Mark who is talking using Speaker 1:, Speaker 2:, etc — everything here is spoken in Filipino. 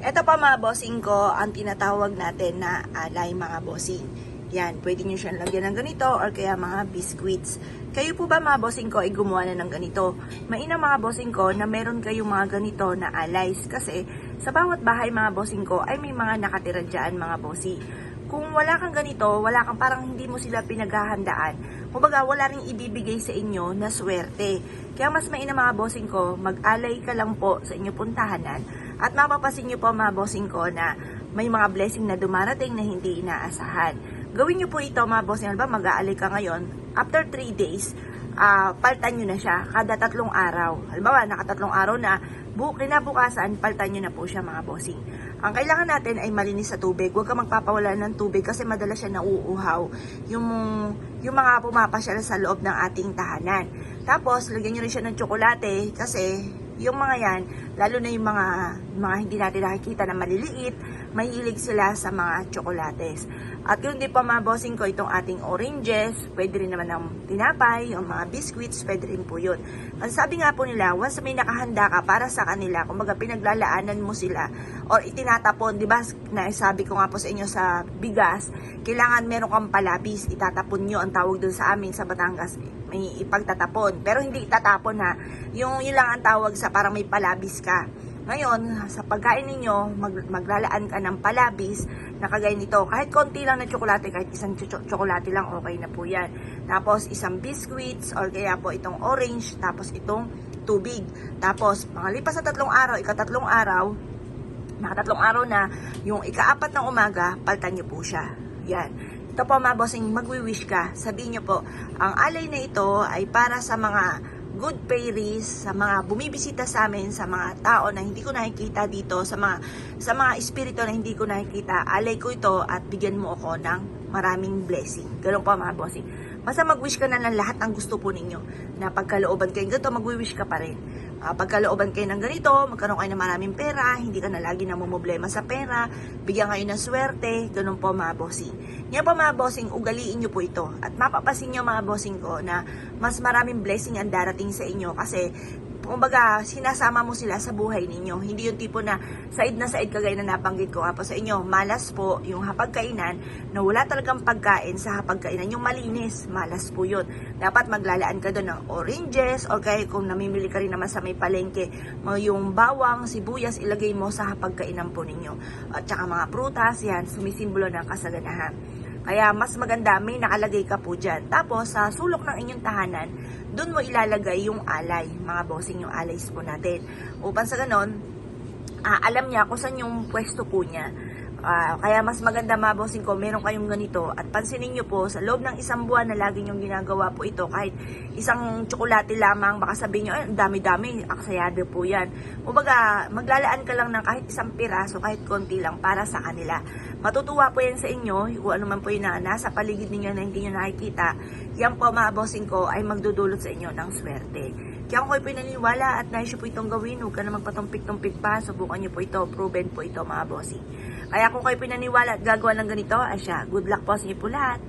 Speaker 1: Ito pa mga bossing ko, ang tinatawag natin na alay mga bossing. Yan, pwede nyo siyang lagyan ng ganito or kaya mga biscuits. Kayo po ba mga bossing ko ay gumawa na ng ganito? Mainam mga bossing ko na meron kayong mga ganito na alays kasi sa bawat bahay mga bossing ko ay may mga nakatira dyan mga bossy. Kung wala kang ganito, wala kang parang hindi mo sila pinaghahandaan, kumbaga wala ring ibibigay sa inyo na swerte. Kaya mas mainam mga bossing ko, mag-alay ka lang po sa inyo puntahanan at mapapasin nyo po mga bossing ko na may mga blessing na dumarating na hindi inaasahan. Gawin nyo po ito mga bossing, ba mag-aalay ka ngayon, after 3 days, paltan nyo na siya kada 3 araw. Halimbawa, naka 3 araw na, kinabukasan, paltan nyo na po siya mga bossing. Ang kailangan natin ay malinis sa tubig. Huwag ka magpapawala ng tubig kasi madalas siya nauuhaw. Yung mga pumapasyal sa loob ng ating tahanan. Tapos, lagyan nyo rin siya ng tsokolate kasi yung mga yan, lalo na yung mga hindi natin nakikita na maliliit, mahilig sila sa mga tsokolates. At yun din pa mga bossing ko, itong ating oranges, pwede rin naman ng tinapay, yung mga biscuits, pwede rin po yun. Ang sabi nga po nila, once may nakahanda ka para sa kanila, kumbaga pinaglalaanan mo sila, or itinatapon, di ba, na sabi ko nga po sa inyo sa bigas, kailangan meron kang palabis, itatapon nyo, ang tawag doon sa amin sa Batangas, may ipagtatapon. Pero hindi itatapon ha, yung lang ang tawag sa parang may palabis ka. Ngayon, sa pagkain ninyo, maglalaan ka ng palabis na kagaya nito. Kahit konti lang na tsokolate, kahit isang tsokolate lang, okay na po yan. Tapos, isang biscuits, or kaya po itong orange, tapos itong tubig. Tapos, makalipas sa 3 araw, ika-3 araw, naka-3 araw na, yung ika-4 ng umaga, paltan nyo po siya. Yan. Ito po mga bossing, magwi-wish ka. Sabihin nyo po, ang alay na ito ay para sa mga good fairies, sa mga bumibisita sa amin, sa mga tao na hindi ko nakikita dito, sa mga espiritu na hindi ko nakikita. Alay ko ito at bigyan mo ako ng maraming blessing. Ganun po mga bossing. Basta mag-wish ka na ng lahat ng gusto po ninyo. Na pagkalooban kayo ganito, mag-wish ka pa rin. Pagkalooban kayo ng ganito, magkaroon kayo ng maraming pera, hindi ka na lagi namumblema sa pera, bigyan kayo ng swerte, ganun po mga bossing. Ngayon po mga bossing, ugaliin nyo po ito. At mapapasin nyo mga bossing ko na mas maraming blessing ang darating sa inyo kasi kumbaga, sinasama mo sila sa buhay ninyo. Hindi yung tipo na side kagaya na nabanggit ko nga po sa inyo. Malas po yung hapagkainan na wala talagang pagkain sa hapagkainan. Yung malinis, malas po yun. Dapat maglalaan ka doon ng oranges o kaya kung namimili ka rin naman sa may palengke, yung bawang, sibuyas, ilagay mo sa hapagkainan po ninyo. At saka mga prutas, yan, sumisimbolo ng kasaganahan. Kaya mas maganda, may nakalagay ka po dyan. Tapos, sa sulok ng inyong tahanan, doon mo ilalagay yung alay, mga bossing, yung alays po natin. Upang sa ganon, alam niya kung saan yung pwesto po niya. Kaya mas maganda mga bossing ko, meron kayong ganito. At pansinin nyo po, sa loob ng 1 buwan na lagi nyong ginagawa po ito, kahit isang tsokolate lamang, baka sabihin nyo, ay, dami-dami, aksayado po yan. Kumbaga, maglalaan ka lang ng kahit 1 piraso, kahit konti lang para sa kanila. Matutuwa po yan sa inyo, kung ano man po yun na nasa paligid ninyo na hindi nyo nakikita, yan po mga bossing ko ay magdudulot sa inyo ng swerte. Kaya kung kayo po naniniwala at nais po itong gawin, huwag ka na magpatumpik-tumpik pa, subukan nyo po ito, proven po ito mga bossing. Kaya kung kayo pinaniwala at gagawa ng ganito, asya, good luck po sa inyo po lahat.